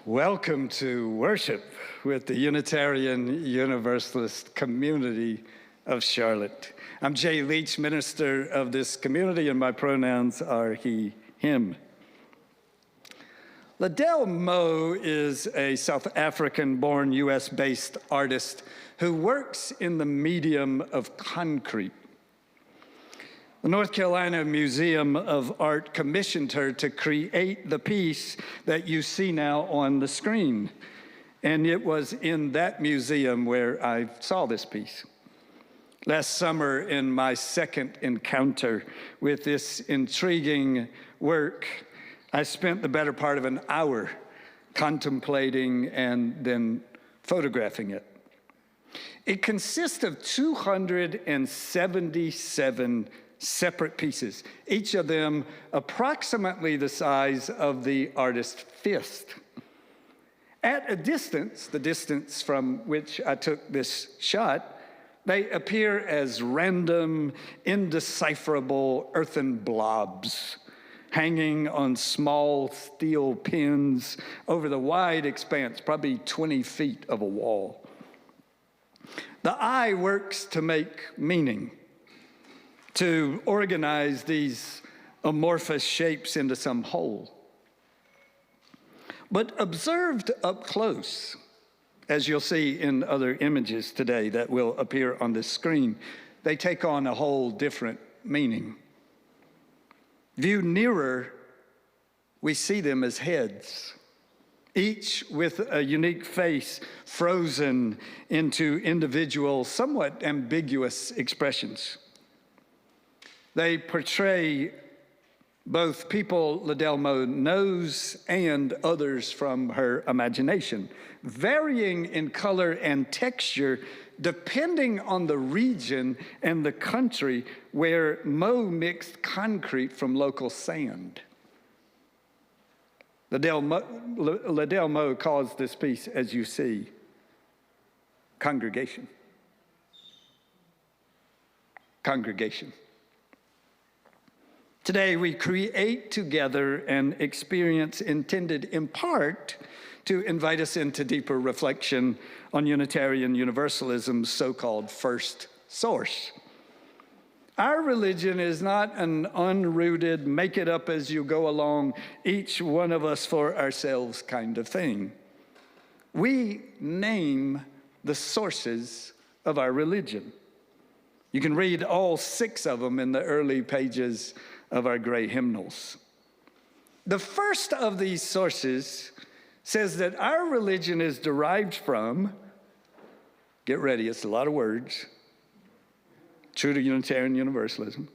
Welcome to worship with the Unitarian Universalist community of Charlotte. I'm Jay Leach, minister of this community, and my pronouns are he, him. Liddell Moe is a South African-born US-based artist who works in the medium of concrete. The North Carolina Museum of Art commissioned her to create the piece that you see now on the screen. And it was in that museum where I saw this piece. Last summer, in my second encounter with this intriguing work, I spent the better part of an hour contemplating and then photographing it. It consists of 277 separate pieces, each of them approximately the size of the artist's fist. At a distance, the distance from which I took this shot, they appear as random, indecipherable earthen blobs hanging on small steel pins over the wide expanse, probably 20 feet of a wall. The eye works to make meaning, to organize these amorphous shapes into some whole. But observed up close, as you'll see in other images today that will appear on this screen, they take on a whole different meaning. Viewed nearer, we see them as heads, each with a unique face frozen into individual, somewhat ambiguous expressions. They portray both people Liddell Moe knows and others from her imagination, varying in color and texture depending on the region and the country where Moe mixed concrete from local sand. Liddell Moe calls this piece, as you see, congregation. Congregation. Today, we create together an experience intended in part to invite us into deeper reflection on Unitarian Universalism's so-called first source. Our religion is not an unrooted, make it up as you go along, each one of us for ourselves kind of thing. We name the sources of our religion. You can read all 6 of them in the early pages of our gray hymnals. The first of these sources says that our religion is derived from, get ready, it's a lot of words, true to Unitarian Universalism,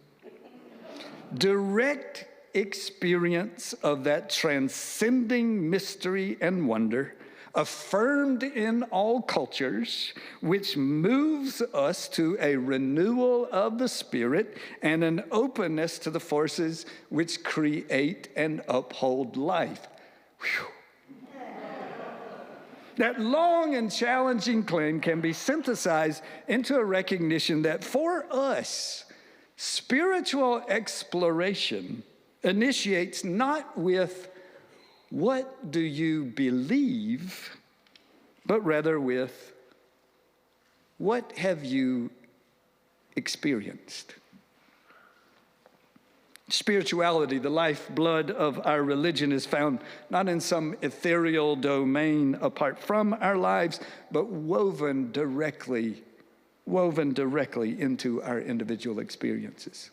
direct experience of that transcending mystery and wonder affirmed in all cultures, which moves us to a renewal of the spirit and an openness to the forces which create and uphold life. Whew. That long and challenging claim can be synthesized into a recognition that for us, spiritual exploration initiates not with what do you believe, but rather with what have you experienced? Spirituality, the lifeblood of our religion, is found not in some ethereal domain apart from our lives, but woven directly into our individual experiences.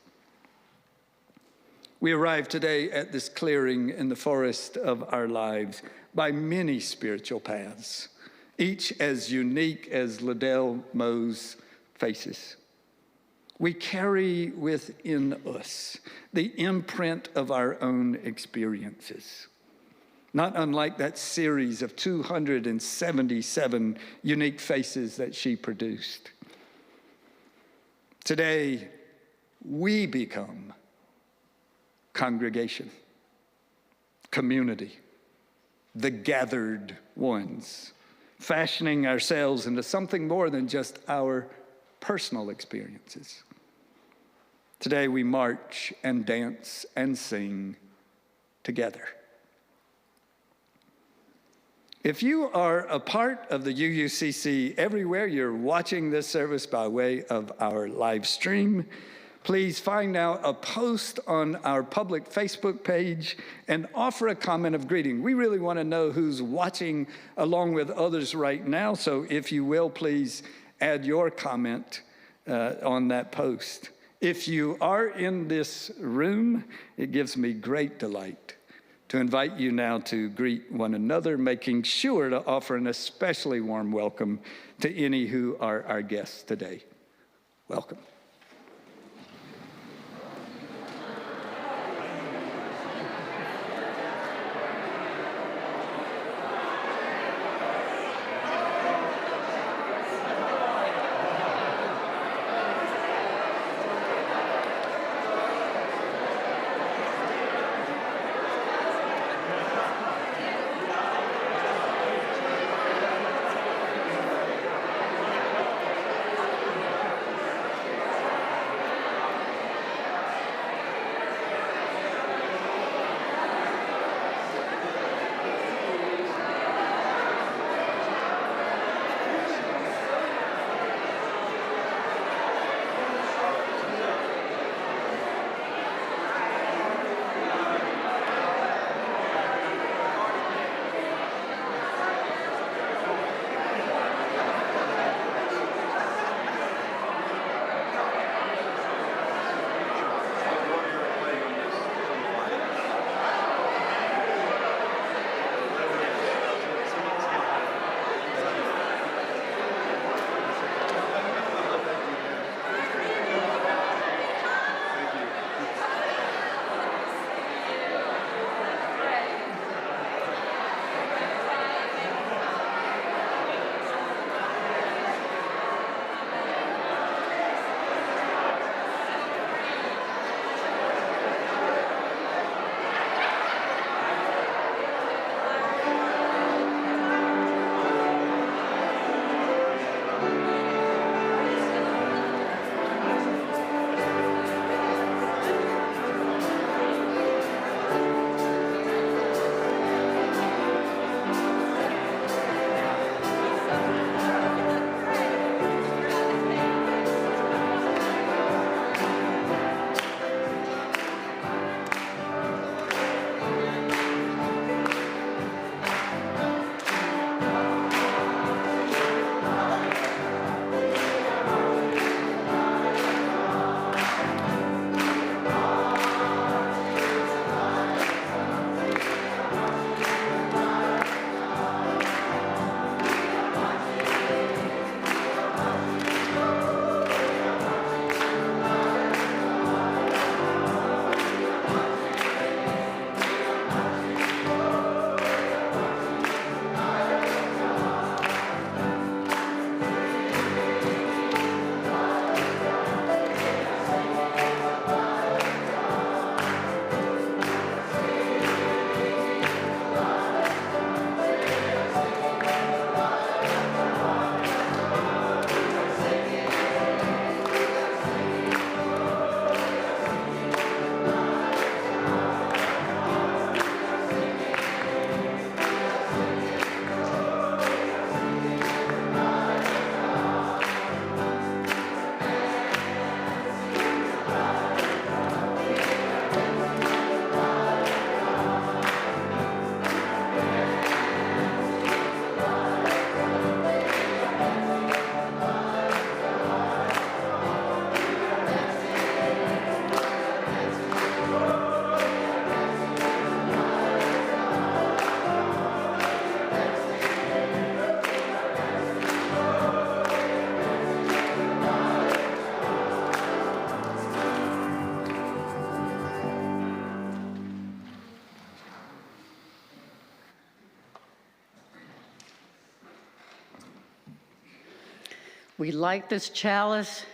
We arrive today at this clearing in the forest of our lives by many spiritual paths, each as unique as Liddell Moe's faces. We carry within us the imprint of our own experiences, not unlike that series of 277 unique faces that she produced. Today, we become congregation, community, the gathered ones, fashioning ourselves into something more than just our personal experiences. Today we march and dance and sing together. If you are a part of the UUCC everywhere, you're watching this service by way of our live stream, please find now a post on our public Facebook page and offer a comment of greeting. We really want to know who's watching along with others right now, so if you will, please add your comment on that post. If you are in this room, it gives me great delight to invite you now to greet one another, making sure to offer an especially warm welcome to any who are our guests today. Welcome. We light this chalice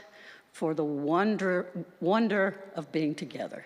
for the wonder of being together.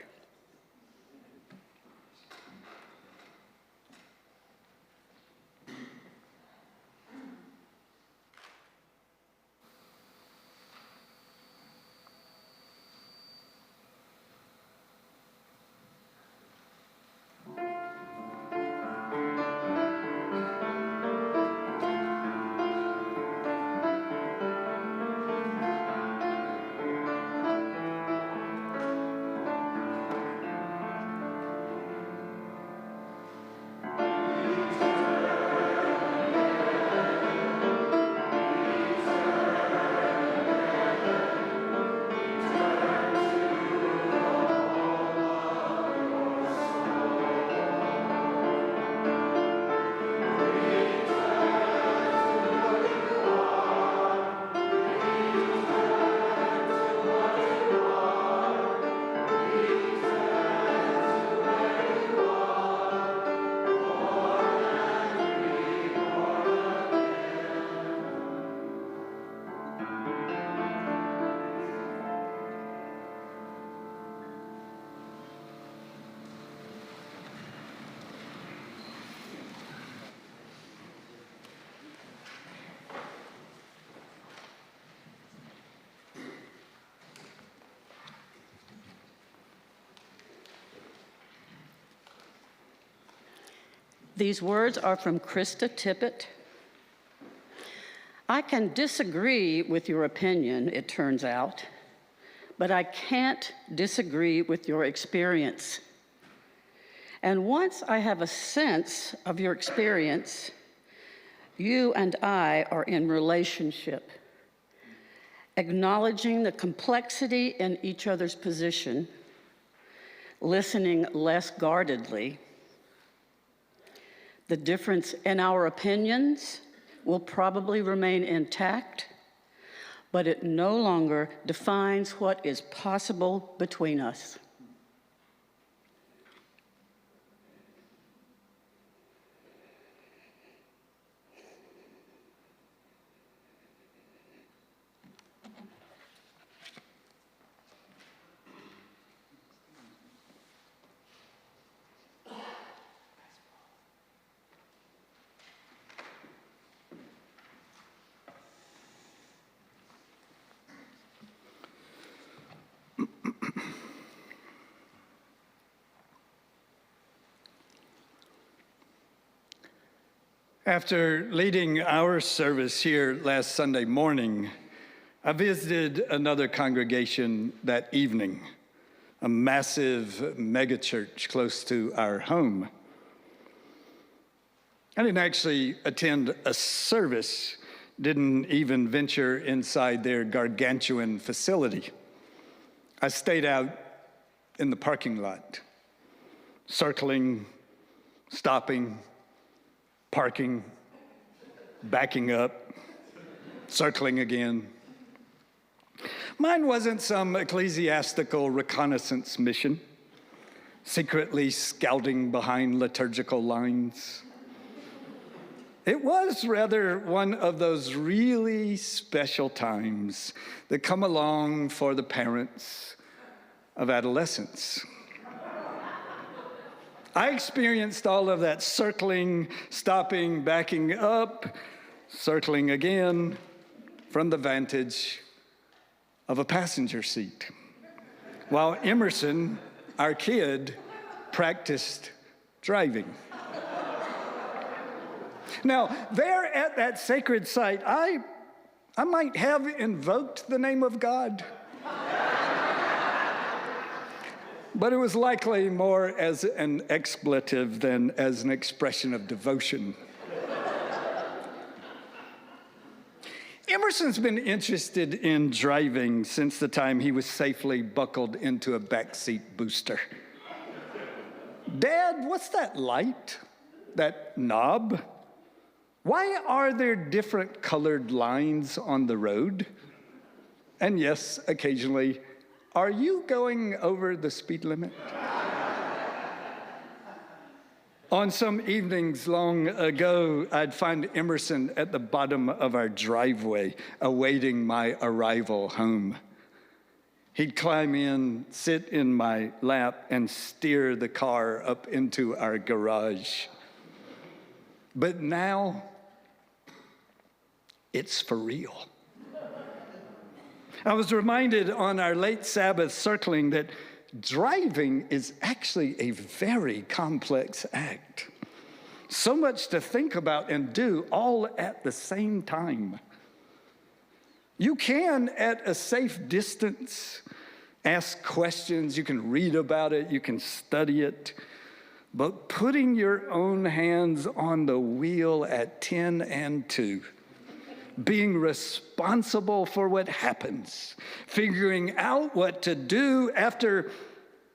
These words are from Krista Tippett. I can disagree with your opinion, it turns out, but I can't disagree with your experience. And once I have a sense of your experience, you and I are in relationship, acknowledging the complexity in each other's position, listening less guardedly. The difference in our opinions will probably remain intact, but it no longer defines what is possible between us. After leading our service here last Sunday morning, I visited another congregation that evening, a massive megachurch close to our home. I didn't actually attend a service, didn't even venture inside their gargantuan facility. I stayed out in the parking lot, circling, stopping, parking, backing up, circling again. Mine wasn't some ecclesiastical reconnaissance mission, secretly scouting behind liturgical lines. It was rather one of those really special times that come along for the parents of adolescents. I experienced all of that circling, stopping, backing up, circling again from the vantage of a passenger seat, while Emerson, our kid, practiced driving. Now, there at that sacred site, I might have invoked the name of God. But it was likely more as an expletive than as an expression of devotion. Emerson's been interested in driving since the time he was safely buckled into a backseat booster. Dad, what's that light? That knob? Why are there different colored lines on the road? And yes, occasionally, are you going over the speed limit? On some evenings long ago, I'd find Emerson at the bottom of our driveway, awaiting my arrival home. He'd climb in, sit in my lap, and steer the car up into our garage. But now, it's for real. I was reminded on our late Sabbath circling that driving is actually a very complex act. So much to think about and do all at the same time. You can, at a safe distance, ask questions, you can read about it, you can study it, but putting your own hands on the wheel at 10 and 2, being responsible for what happens, figuring out what to do after,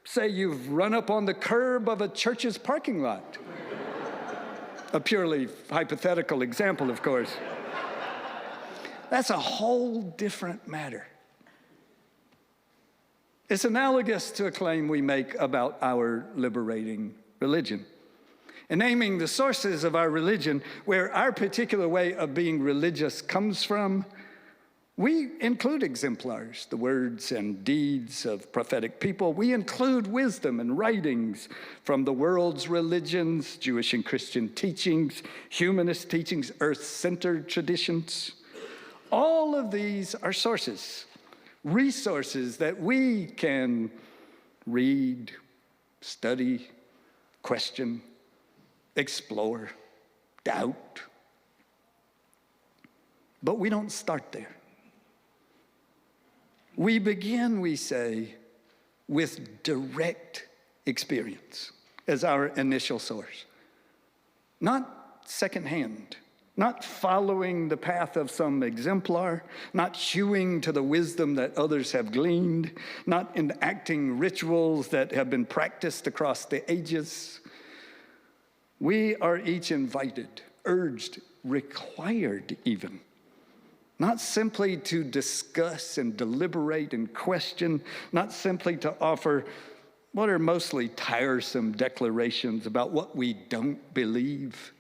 say, you've run up on the curb of a church's parking lot. A purely hypothetical example, of course. That's a whole different matter. It's analogous to a claim we make about our liberating religion. In naming the sources of our religion, where our particular way of being religious comes from, we include exemplars, the words and deeds of prophetic people. We include wisdom and writings from the world's religions, Jewish and Christian teachings, humanist teachings, earth-centered traditions. All of these are sources, resources that we can read, study, question, explore, doubt. But we don't start there. We begin, we say, with direct experience as our initial source. Not secondhand, not following the path of some exemplar, not hewing to the wisdom that others have gleaned, not enacting rituals that have been practiced across the ages. We are each invited, urged, required even, not simply to discuss and deliberate and question, not simply to offer what are mostly tiresome declarations about what we don't believe.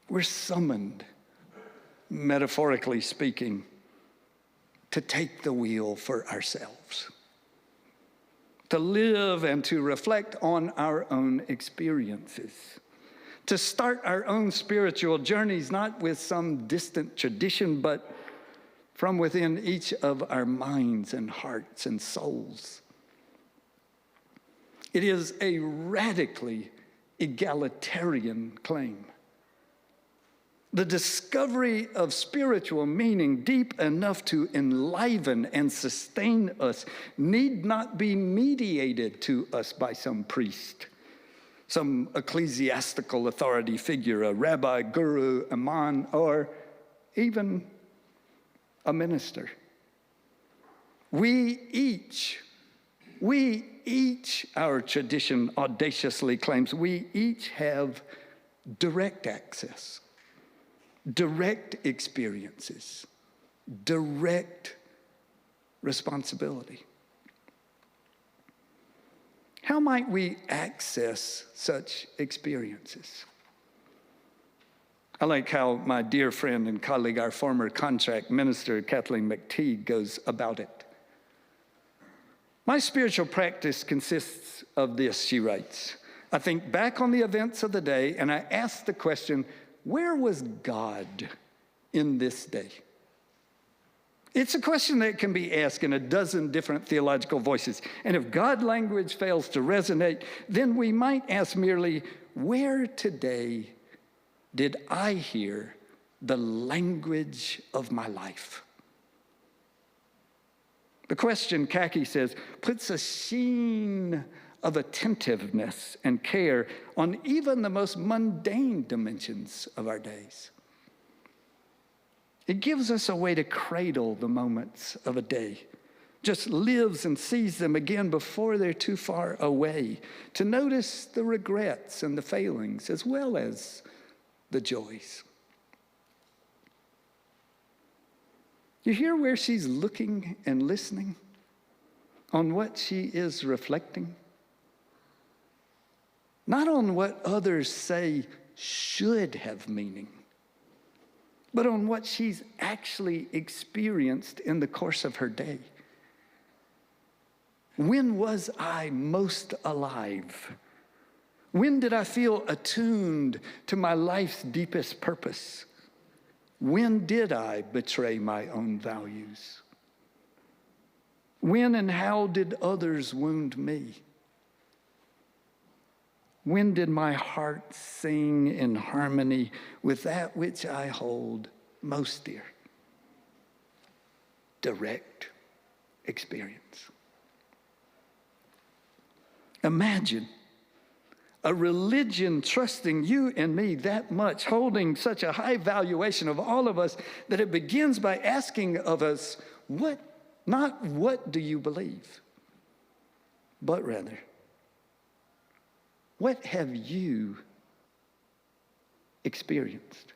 We're summoned, metaphorically speaking, to take the wheel for ourselves, to live and to reflect on our own experiences, to start our own spiritual journeys, not with some distant tradition, but from within each of our minds and hearts and souls. It is a radically egalitarian claim. The discovery of spiritual meaning deep enough to enliven and sustain us need not be mediated to us by some priest, some ecclesiastical authority figure, a rabbi, guru, imam, or even a minister. We each, our tradition audaciously claims, we each have direct access, direct experiences, direct responsibility. How might we access such experiences? I like how my dear friend and colleague, our former contract minister, Kathleen McTeague, goes about it. My spiritual practice consists of this, she writes. I think back on the events of the day and I ask the question, where was God in this day? It's a question that can be asked in a dozen different theological voices. And if God language fails to resonate, then we might ask merely, where today did I hear the language of my life? The question, Kaki says, puts a sheen of attentiveness and care on even the most mundane dimensions of our days. It gives us a way to cradle the moments of a day, just lives and sees them again before they're too far away, to notice the regrets and the failings as well as the joys. You hear where she's looking and listening, on what she is reflecting? Not on what others say should have meaning, but on what she's actually experienced in the course of her day. When was I most alive? When did I feel attuned to my life's deepest purpose? When did I betray my own values? When and how did others wound me? When did my heart sing in harmony with that which I hold most dear? Direct experience. Imagine a religion trusting you and me that much, holding such a high valuation of all of us that it begins by asking of us, not what do you believe, but rather, what have you experienced?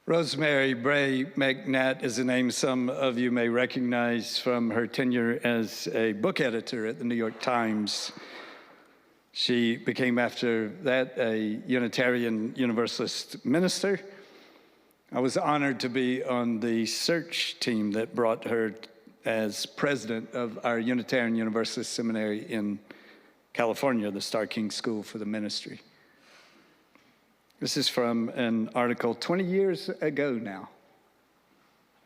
Rosemary Bray McNatt is a name some of you may recognize from her tenure as a book editor at the New York Times. She became, after that, a Unitarian Universalist minister. I was honored to be on the search team that brought her as president of our Unitarian Universalist Seminary in California, the Star King School for the Ministry. This is from an article 20 years ago now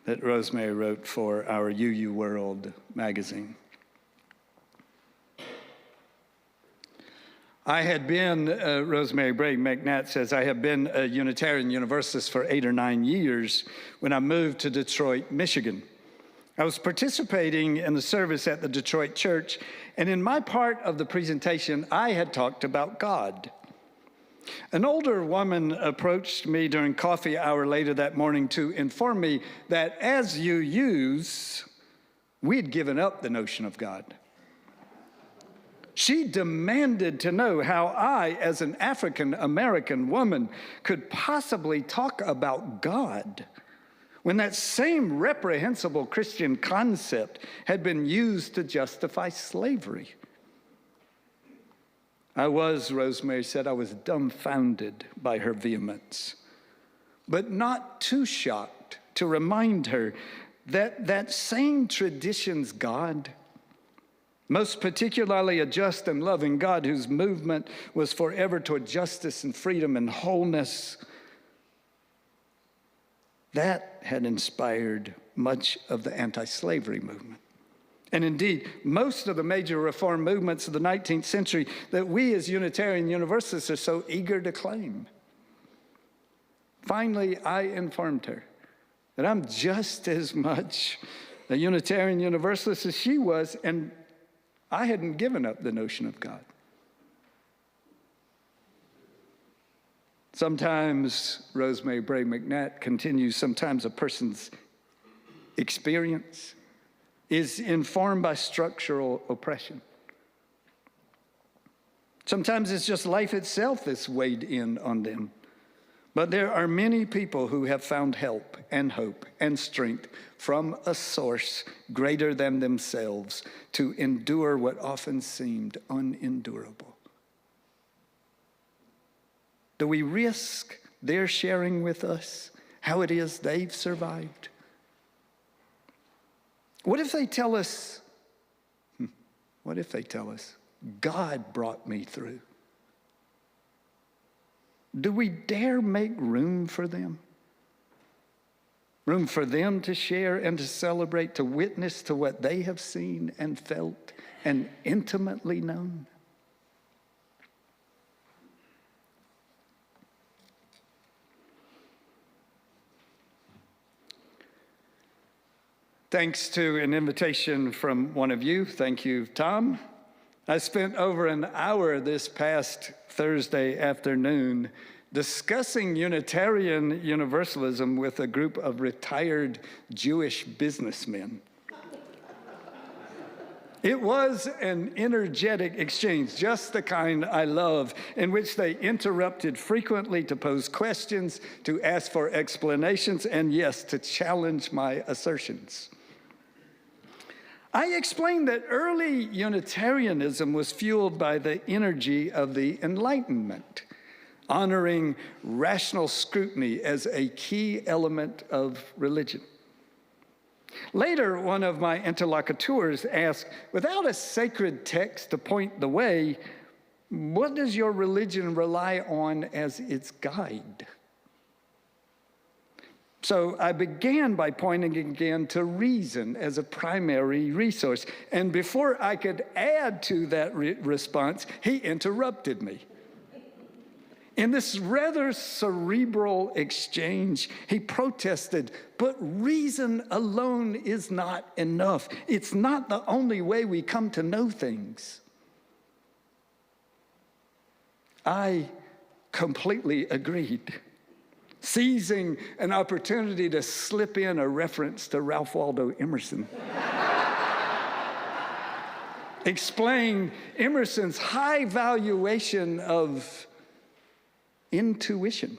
that Rosemary wrote for our UU World magazine. I had been, Rosemary Bray McNatt says, I have been a Unitarian Universalist for 8 or 9 years when I moved to Detroit, Michigan. I was participating in the service at the Detroit church, and in my part of the presentation, I had talked about God. An older woman approached me during coffee hour later that morning to inform me that as UUs, we'd given up the notion of God. She demanded to know how I, as an African-American woman, could possibly talk about God when that same reprehensible Christian concept had been used to justify slavery. Rosemary said, I was dumbfounded by her vehemence, but not too shocked to remind her that that same tradition's God, most particularly a just and loving God whose movement was forever toward justice and freedom and wholeness, that had inspired much of the anti-slavery movement. And indeed, most of the major reform movements of the 19th century that we as Unitarian Universalists are so eager to claim. Finally, I informed her that I'm just as much a Unitarian Universalist as she was, and I hadn't given up the notion of God. Sometimes, Rosemary Bray McNatt continues, sometimes a person's experience is informed by structural oppression. Sometimes it's just life itself that's weighed in on them. But there are many people who have found help and hope and strength from a source greater than themselves to endure what often seemed unendurable. Do we risk their sharing with us how it is they've survived? What if they tell us, God brought me through? Do we dare make room for them? Room for them to share and to celebrate, to witness to what they have seen and felt and intimately known? Thanks to an invitation from one of you, thank you, Tom, I spent over an hour this past Thursday afternoon discussing Unitarian Universalism with a group of retired Jewish businessmen. It was an energetic exchange, just the kind I love, in which they interrupted frequently to pose questions, to ask for explanations, and yes, to challenge my assertions. I explained that early Unitarianism was fueled by the energy of the Enlightenment, honoring rational scrutiny as a key element of religion. Later, one of my interlocutors asked, without a sacred text to point the way, what does your religion rely on as its guide? So I began by pointing again to reason as a primary resource. And before I could add to that response, he interrupted me. In this rather cerebral exchange, he protested, but reason alone is not enough. It's not the only way we come to know things. I completely agreed, seizing an opportunity to slip in a reference to Ralph Waldo Emerson. Explain Emerson's high valuation of intuition.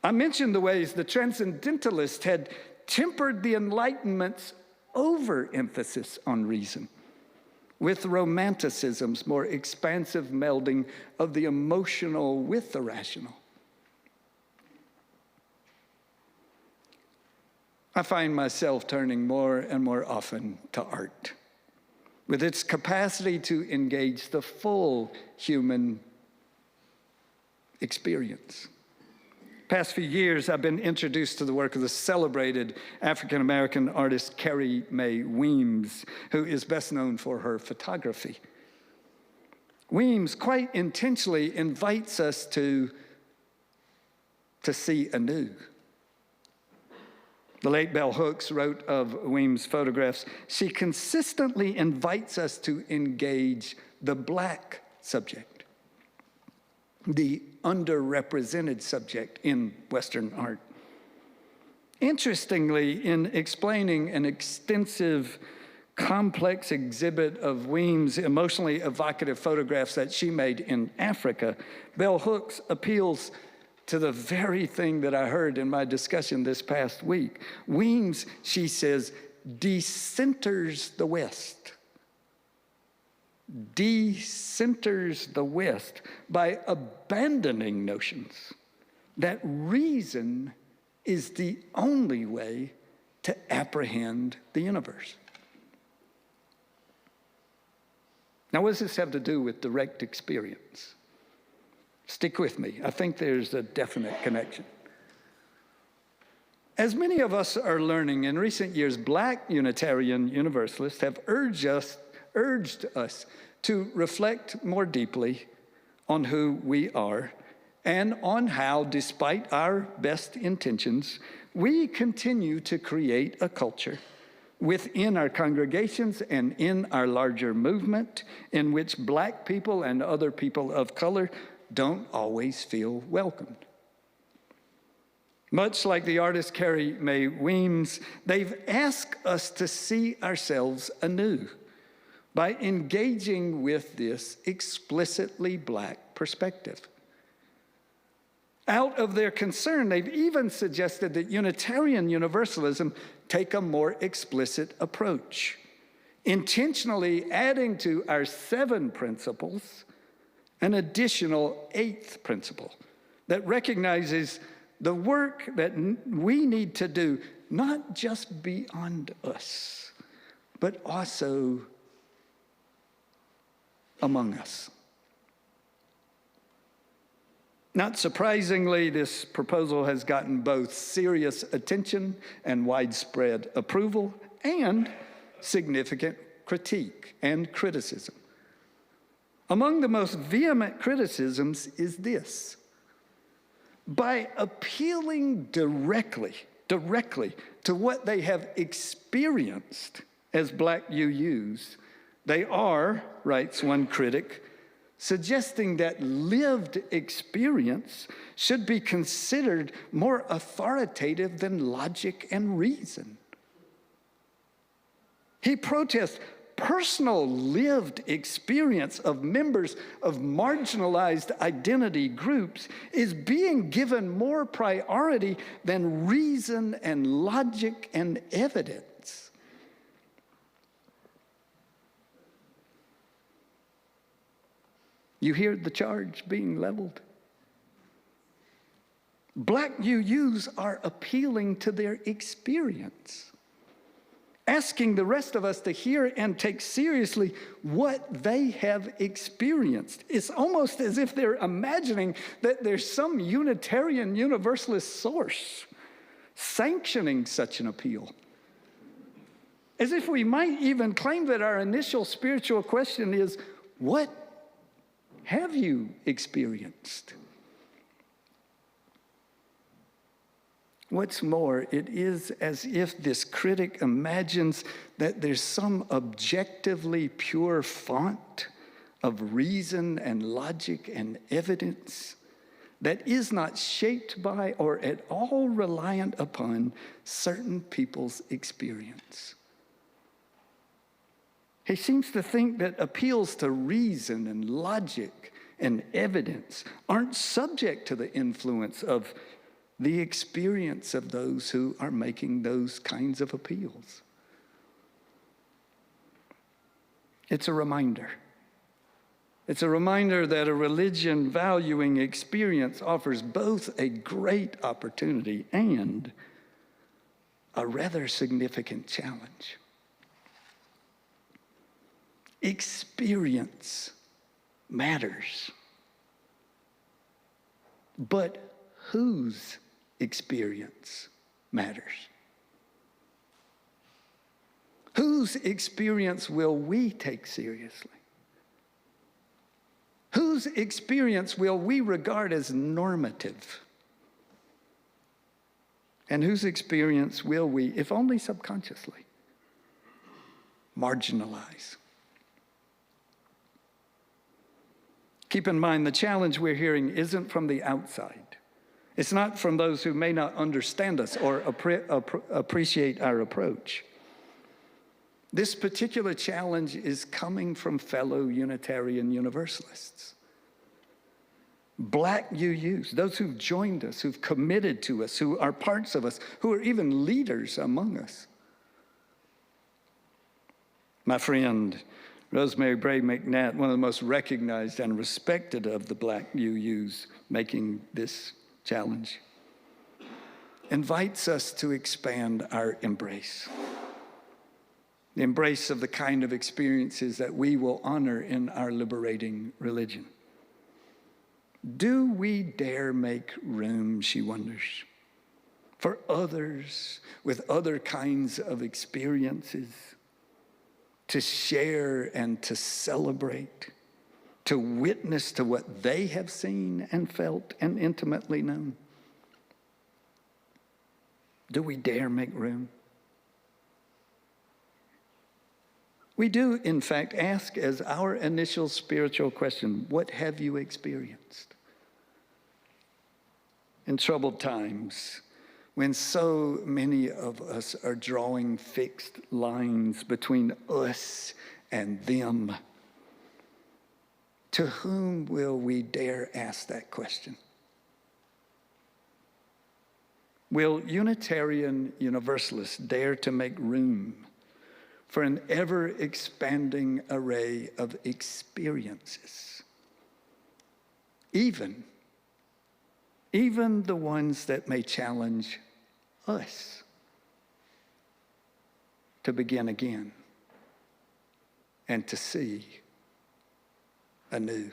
I mentioned the ways the Transcendentalists had tempered the Enlightenment's overemphasis on reason with Romanticism's more expansive melding of the emotional with the rational. I find myself turning more and more often to art, with its capacity to engage the full human experience. Past few years, I've been introduced to the work of the celebrated African-American artist Carrie Mae Weems, who is best known for her photography. Weems quite intentionally invites us to see anew. The late Bell Hooks wrote of Weems' photographs, she consistently invites us to engage the Black subject, the underrepresented subject in Western art. Interestingly, in explaining an extensive, complex exhibit of Weems' emotionally evocative photographs that she made in Africa, Bell Hooks appeals to the very thing that I heard in my discussion this past week. Weems, she says, decenters the West. Decenters the West by abandoning notions that reason is the only way to apprehend the universe. Now, what does this have to do with direct experience? Stick with me. I think there's a definite connection. As many of us are learning, in recent years, Black Unitarian Universalists have urged us to reflect more deeply on who we are and on how, despite our best intentions, we continue to create a culture within our congregations and in our larger movement in which Black people and other people of color don't always feel welcomed. Much like the artist Carrie Mae Weems, they've asked us to see ourselves anew by engaging with this explicitly Black perspective. Out of their concern, they've even suggested that Unitarian Universalism take a more explicit approach, intentionally adding to our 7 principles an additional 8th principle that recognizes the work that we need to do, not just beyond us, but also among us. Not surprisingly, this proposal has gotten both serious attention and widespread approval, and significant critique and criticism. Among the most vehement criticisms is this: by appealing directly to what they have experienced as Black UUs, they are, writes one critic, suggesting that lived experience should be considered more authoritative than logic and reason. He protests personal lived experience of members of marginalized identity groups is being given more priority than reason and logic and evidence. You hear the charge being leveled? Black UUs are appealing to their experience, asking the rest of us to hear and take seriously what they have experienced. It's almost as if they're imagining that there's some Unitarian Universalist source sanctioning such an appeal. As if we might even claim that our initial spiritual question is, what have you experienced? What's more, it is as if this critic imagines that there's some objectively pure font of reason and logic and evidence that is not shaped by or at all reliant upon certain people's experience. He seems to think that appeals to reason and logic and evidence aren't subject to the influence of the experience of those who are making those kinds of appeals. It's a reminder. It's a reminder that a religion valuing experience offers both a great opportunity and a rather significant challenge. Experience matters, but whose experience matters? Whose experience will we take seriously? Whose experience will we regard as normative? And whose experience will we, if only subconsciously, marginalize? Keep in mind, the challenge we're hearing isn't from the outside. It's not from those who may not understand us or appreciate our approach. This particular challenge is coming from fellow Unitarian Universalists. Black UUs, those who've joined us, who've committed to us, who are parts of us, who are even leaders among us. My friend, Rosemary Bray McNatt, one of the most recognized and respected of the Black UUs making this challenge, invites us to expand our embrace. The embrace of the kind of experiences that we will honor in our liberating religion. Do we dare make room, she wonders, for others with other kinds of experiences to share and to celebrate, to witness to what they have seen and felt and intimately known? Do we dare make room? We do, in fact, ask as our initial spiritual question, what have you experienced? In troubled times, when so many of us are drawing fixed lines between us and them, to whom will we dare ask that question? Will Unitarian Universalists dare to make room for an ever-expanding array of experiences, even the ones that may challenge us to begin again and to see anew?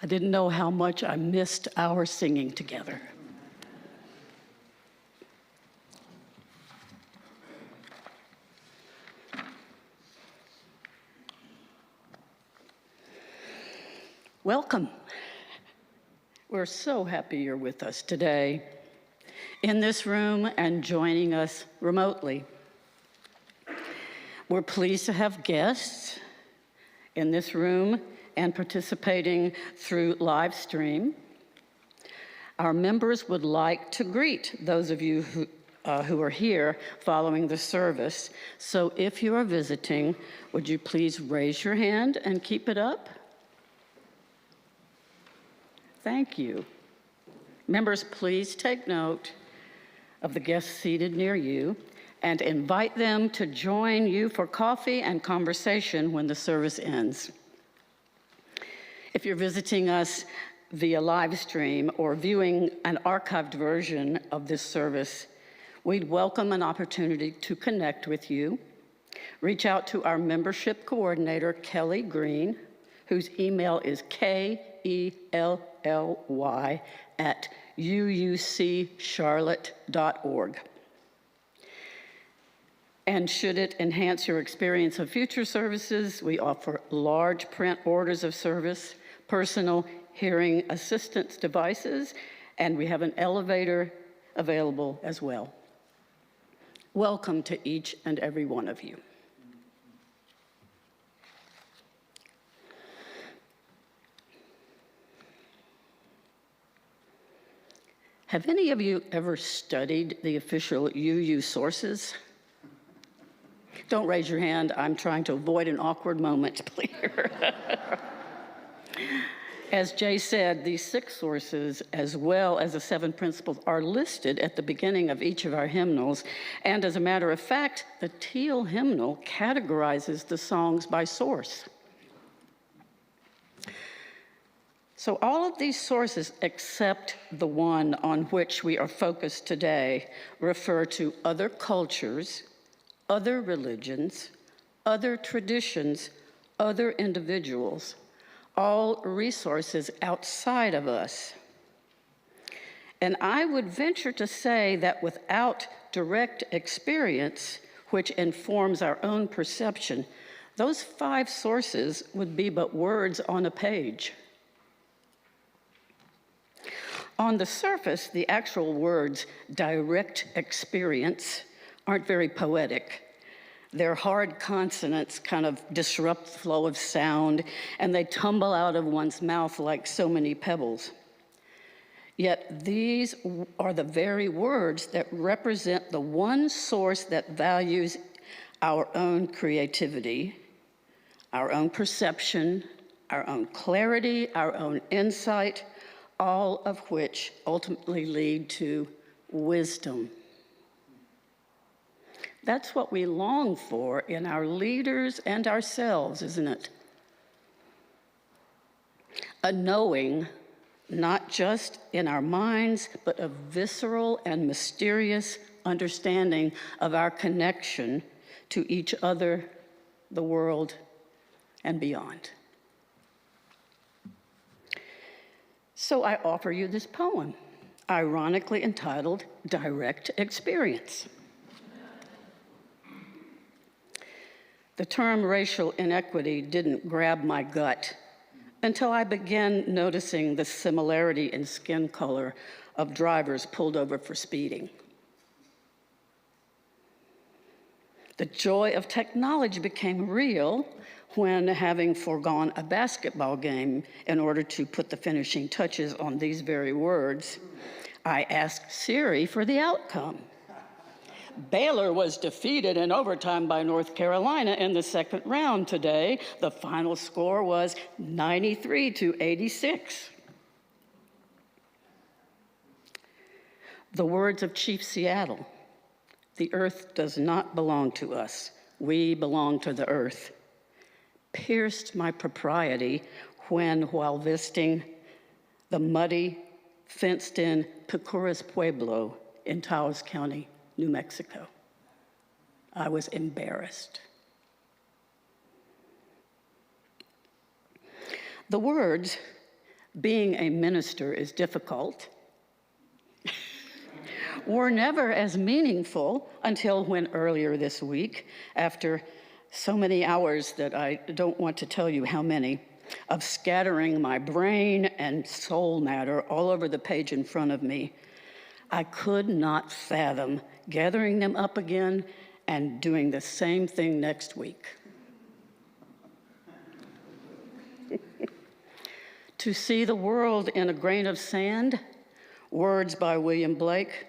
I didn't know how much I missed our singing together. Welcome. We're so happy you're with us today in this room and joining us remotely. We're pleased to have guests in this room and participating through live stream. Our members would like to greet those of you who are here following the service. So if you are visiting, would you please raise your hand and keep it up? Thank you. Members, please take note of the guests seated near you and invite them to join you for coffee and conversation when the service ends. If you're visiting us via live stream or viewing an archived version of this service, we'd welcome an opportunity to connect with you. Reach out to our membership coordinator, Kelly Green, whose email is kelly@uuccharlotte.org. And should it enhance your experience of future services, we offer large print orders of service, personal hearing assistance devices, and we have an elevator available as well. Welcome to each and every one of you. Have any of you ever studied the official UU sources? Don't raise your hand. I'm trying to avoid an awkward moment here. As Jay said, these 6 sources, as well as the 7 principles, are listed at the beginning of each of our hymnals. And as a matter of fact, the Teal hymnal categorizes the songs by source. So all of these sources, except the one on which we are focused today, refer to other cultures, other religions, other traditions, other individuals, all resources outside of us. And I would venture to say that without direct experience, which informs our own perception, those 5 sources would be but words on a page. On the surface, the actual words direct experience aren't very poetic. Their hard consonants kind of disrupt the flow of sound, and they tumble out of one's mouth like so many pebbles. Yet these are the very words that represent the one source that values our own creativity, our own perception, our own clarity, our own insight, all of which ultimately lead to wisdom. That's what we long for in our leaders and ourselves, isn't it? A knowing, not just in our minds, but a visceral and mysterious understanding of our connection to each other, the world, and beyond. So I offer you this poem, ironically entitled Direct Experience. The term racial inequity didn't grab my gut until I began noticing the similarity in skin color of drivers pulled over for speeding. The joy of technology became real when, having foregone a basketball game in order to put the finishing touches on these very words, I asked Siri for the outcome. Baylor was defeated in overtime by North Carolina in the 2nd round today. The final score was 93-86. The words of Chief Seattle, "The earth does not belong to us. We belong to the earth," pierced my propriety when, while visiting the muddy, fenced-in Picuras Pueblo in Taos County, New Mexico, I was embarrassed. The words, "being a minister is difficult," were never as meaningful until when earlier this week, after so many hours that I don't want to tell you how many, of scattering my brain and soul matter all over the page in front of me, I could not fathom gathering them up again and doing the same thing next week. To see the world in a grain of sand, words by William Blake,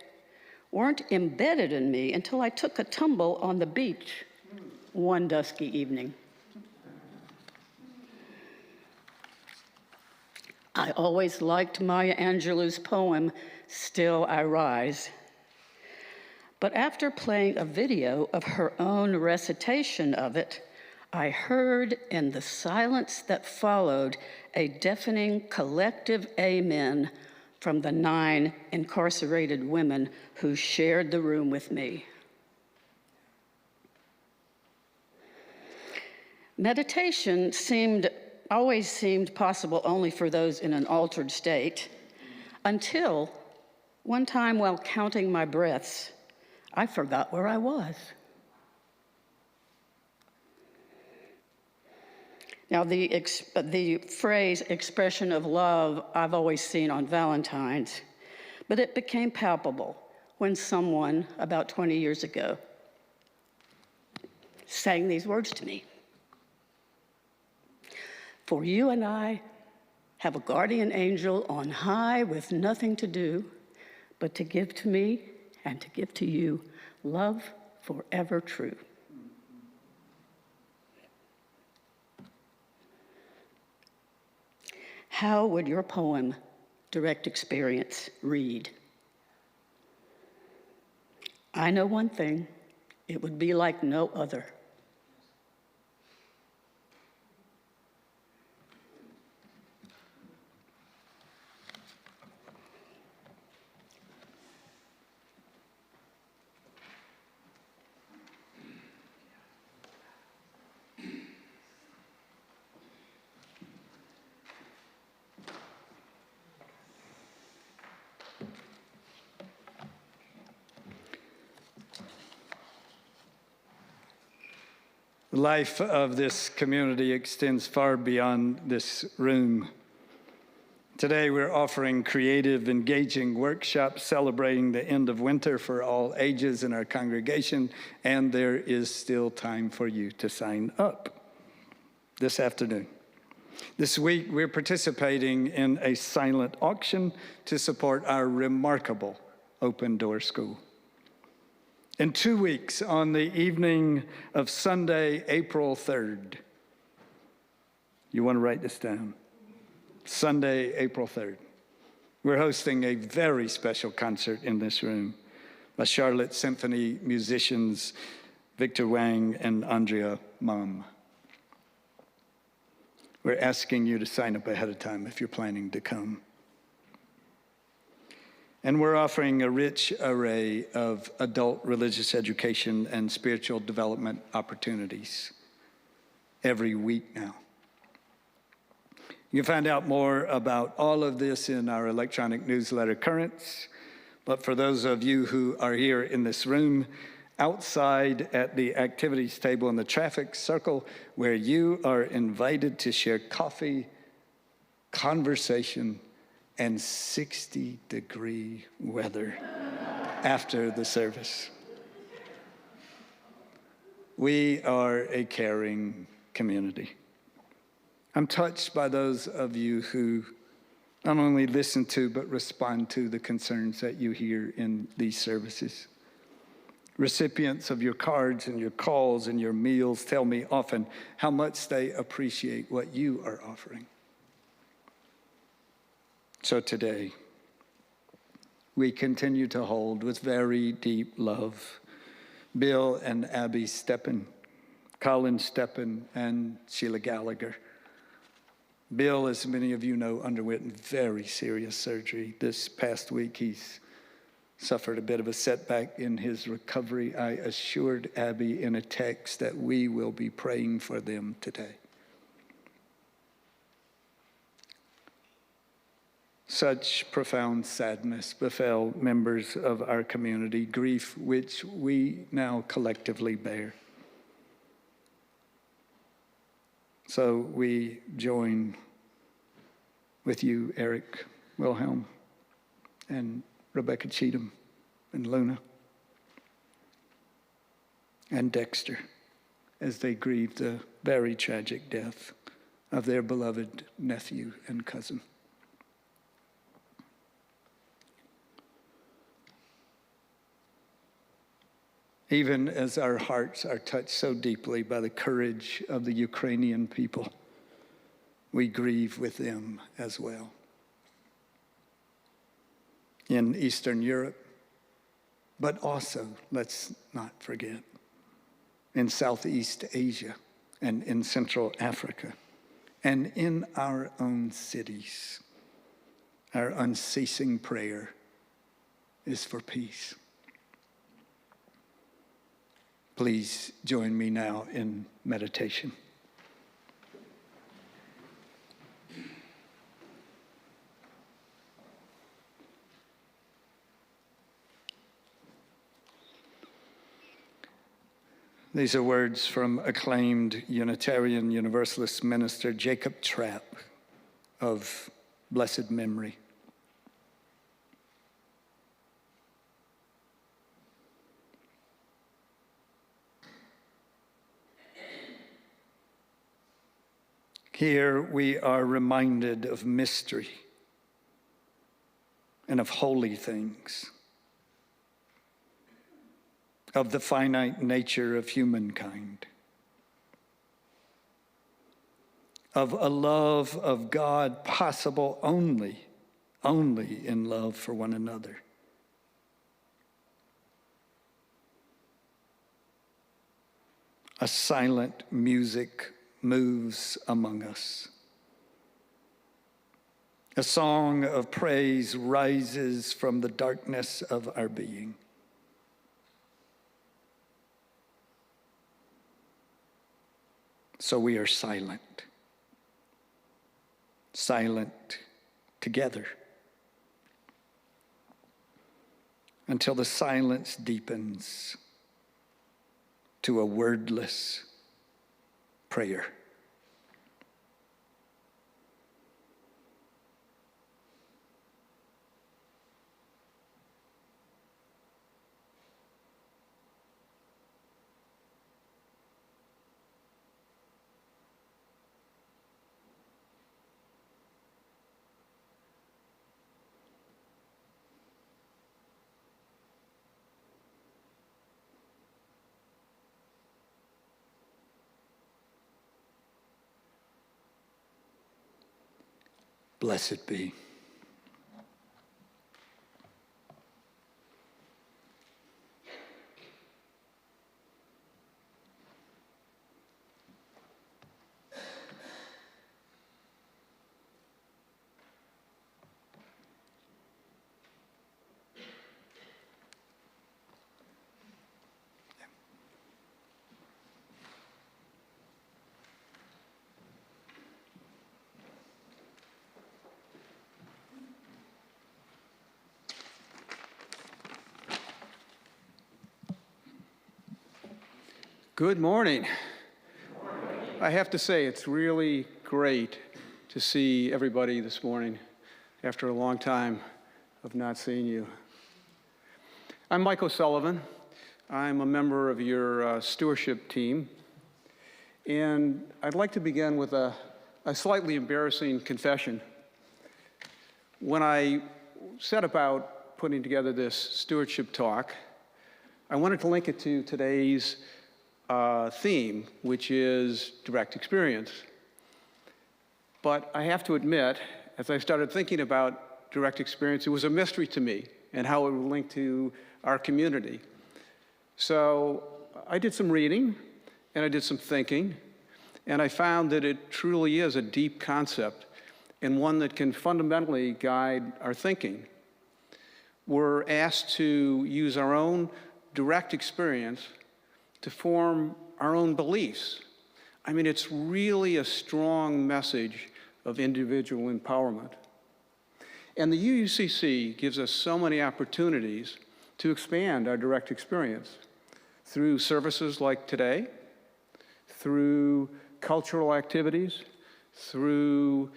weren't embedded in me until I took a tumble on the beach one dusky evening. I always liked Maya Angelou's poem, Still I Rise. But after playing a video of her own recitation of it, I heard in the silence that followed a deafening collective amen from the 9 incarcerated women who shared the room with me. Meditation always seemed possible only for those in an altered state, until one time while counting my breaths, I forgot where I was. Now, the phrase expression of love I've always seen on Valentine's, but it became palpable when someone about 20 years ago sang these words to me. For you and I have a guardian angel on high with nothing to do but to give to me and to give to you love forever true. How would your poem, Direct Experience, read? I know one thing, it would be like no other. The life of this community extends far beyond this room. Today, we're offering creative, engaging workshops celebrating the end of winter for all ages in our congregation, and there is still time for you to sign up this afternoon. This week, we're participating in a silent auction to support our remarkable Open Door School. In 2 weeks, on the evening of Sunday, April 3rd, you want to write this down, Sunday, April 3rd, we're hosting a very special concert in this room by Charlotte Symphony musicians Victor Wang and Andrea Mum. We're asking you to sign up ahead of time if you're planning to come. And we're offering a rich array of adult religious education and spiritual development opportunities every week now. You can find out more about all of this in our electronic newsletter, Currents. But for those of you who are here in this room, outside at the activities table in the traffic circle, where you are invited to share coffee, conversation, and 60-degree weather after the service. We are a caring community. I'm touched by those of you who not only listen to, but respond to the concerns that you hear in these services. Recipients of your cards and your calls and your meals tell me often how much they appreciate what you are offering. So today, we continue to hold with very deep love Bill and Abby Steppen, Colin Steppen, and Sheila Gallagher. Bill, as many of you know, underwent very serious surgery. This past week, he's suffered a bit of a setback in his recovery. I assured Abby in a text that we will be praying for them today. Such profound sadness befell members of our community, grief which we now collectively bear. So we join with you, Eric Wilhelm, and Rebecca Cheatham, and Luna, and Dexter as they grieve the very tragic death of their beloved nephew and cousin. Even as our hearts are touched so deeply by the courage of the Ukrainian people, we grieve with them as well. In Eastern Europe, but also, let's not forget, in Southeast Asia and in Central Africa, and in our own cities, our unceasing prayer is for peace. Please join me now in meditation. These are words from acclaimed Unitarian Universalist minister Jacob Trapp of blessed memory. Here we are reminded of mystery and of holy things, of the finite nature of humankind, of a love of God possible only in love for one another. A silent music moves among us. A song of praise rises from the darkness of our being. So we are silent together, until the silence deepens to a wordless prayer. Blessed be. Good morning. I have to say, it's really great to see everybody this morning after a long time of not seeing you. I'm Mike O'Sullivan. I'm a member of your stewardship team. And I'd like to begin with a slightly embarrassing confession. When I set about putting together this stewardship talk, I wanted to link it to today's theme, which is direct experience. But I have to admit, as I started thinking about direct experience, it was a mystery to me and how it would link to our community. So I did some reading and I did some thinking, and I found that it truly is a deep concept and one that can fundamentally guide our thinking. We're asked to use our own direct experience to form our own beliefs. I mean, it's really a strong message of individual empowerment. And the UUCC gives us so many opportunities to expand our direct experience through services like today, through cultural activities, through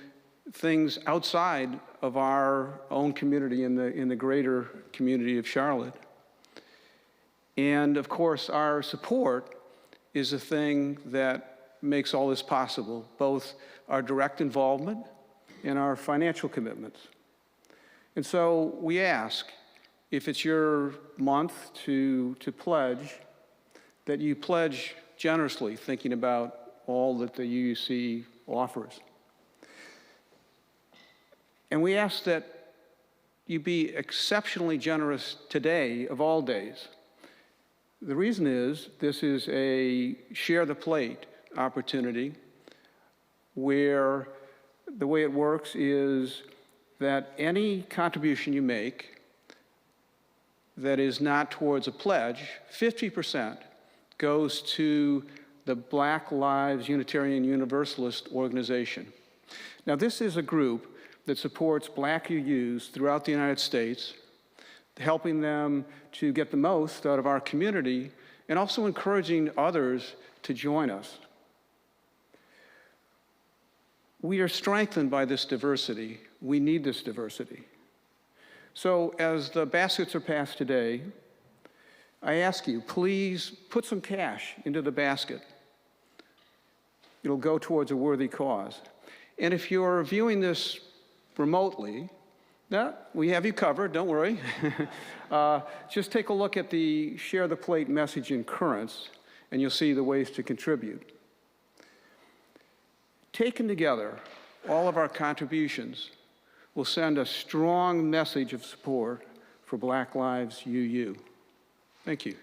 things outside of our own community in the greater community of Charlotte. And of course, our support is the thing that makes all this possible, both our direct involvement and our financial commitments. And so we ask, if it's your month to pledge, that you pledge generously, thinking about all that the UUC offers. And we ask that you be exceptionally generous today of all days. The reason is this is a share the plate opportunity where the way it works is that any contribution you make that is not towards a pledge, 50% goes to the Black Lives Unitarian Universalist organization. Now, this is a group that supports Black UUs throughout the United States, helping them to get the most out of our community and also encouraging others to join us. We are strengthened by this diversity. We need this diversity. So as the baskets are passed today, I ask you, please put some cash into the basket. It'll go towards a worthy cause. And if you're viewing this remotely, we have you covered, don't worry. Just take a look at the Share the Plate message in Currents, and you'll see the ways to contribute. Taken together, all of our contributions will send a strong message of support for Black Lives UU. Thank you.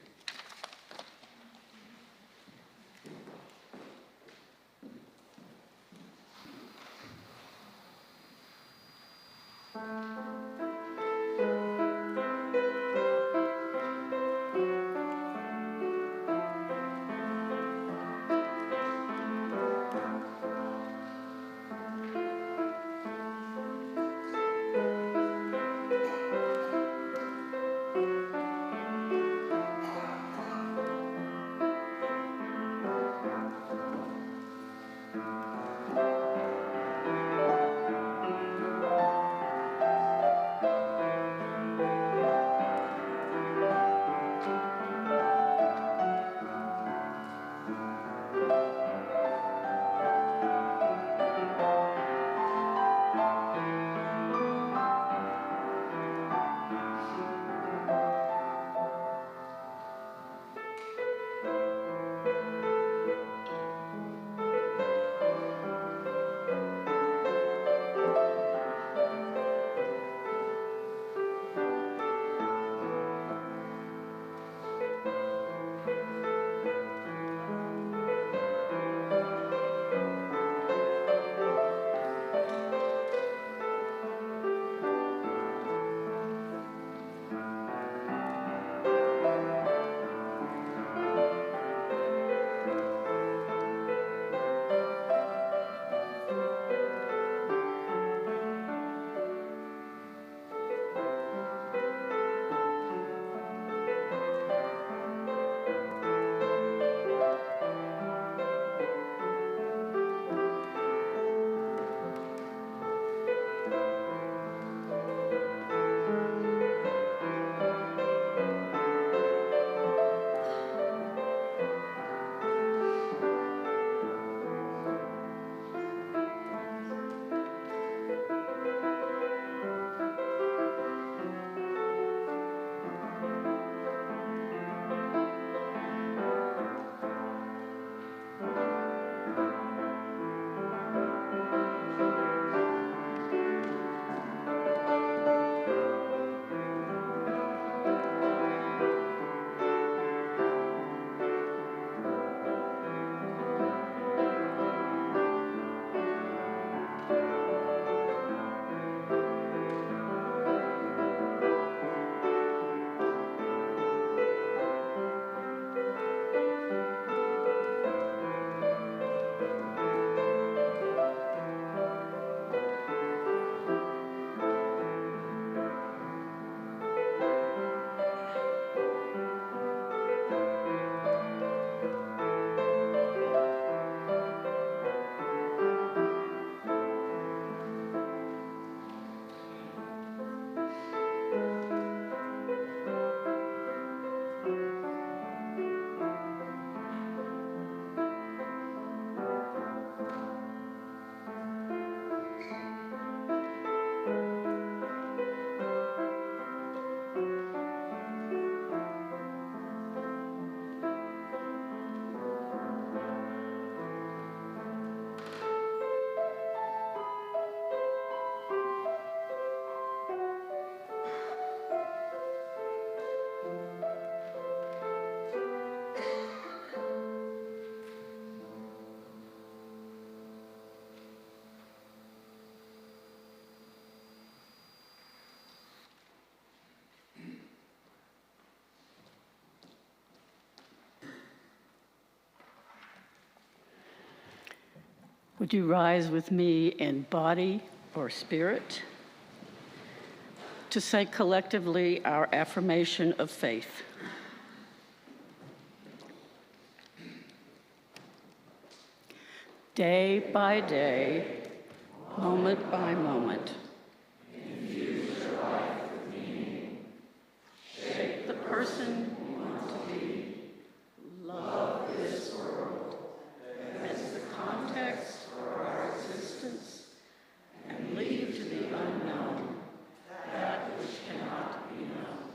Would you rise with me in body or spirit to say collectively our affirmation of faith? Day by day, moment by moment, infuse your life with meaning. Shape the person you want to be. Love this world as the context for our existence, and leave to the unknown that which cannot be known.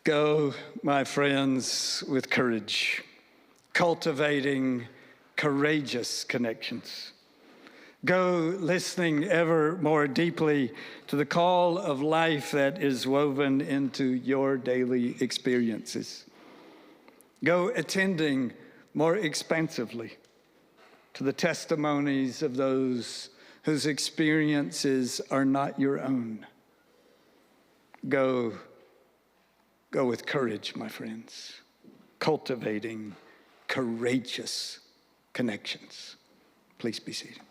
Go, my friends, with courage, cultivating courageous connections. Go listening ever more deeply to the call of life that is woven into your daily experiences. Go attending more expansively to the testimonies of those whose experiences are not your own. Go with courage, my friends, cultivating courageous connections. Please be seated.